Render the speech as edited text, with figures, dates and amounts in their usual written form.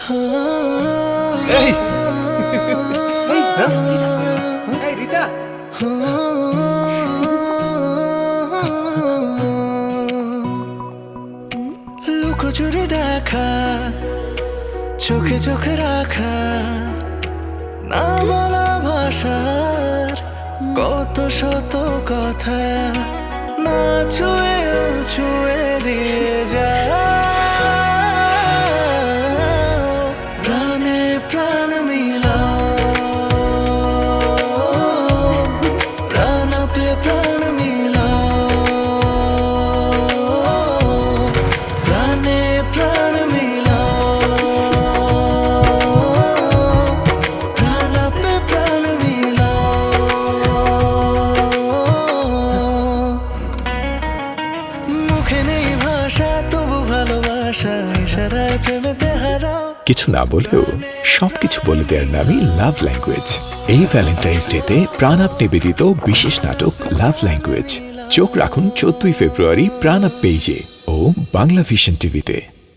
এই রিতা, লুকোচুরি দেখা, চোখে চোখে রাখা, না বলা ভাষার কত শত কথা, না ছুঁয়েও ছুঁয়ে দিয়ে যা। প্রাণে প্রাণ মিলাও, প্রাণে প্রাণ মিলাও, প্রাণে প্রাণ মিলাও, প্রাণে প্রাণ মিলাও। মুখে নেই ভাষা, তবু ভালোবাসা ইশারায় প্রেমেতে হারাও। কিছু না বলেও সবকিছু বলে দেওয়ার নামই লাভ ল্যাঙ্গুয়েজ। এই ভ্যালেন্টাইন্স ডেতে প্রাণাপ নিবেদিত বিশেষ নাটক লাভ ল্যাঙ্গুয়েজ। চোখ রাখুন 14 ফেব্রুয়ারি প্রাণাপ পেজে ও বাংলা ভিশন টিভিতে।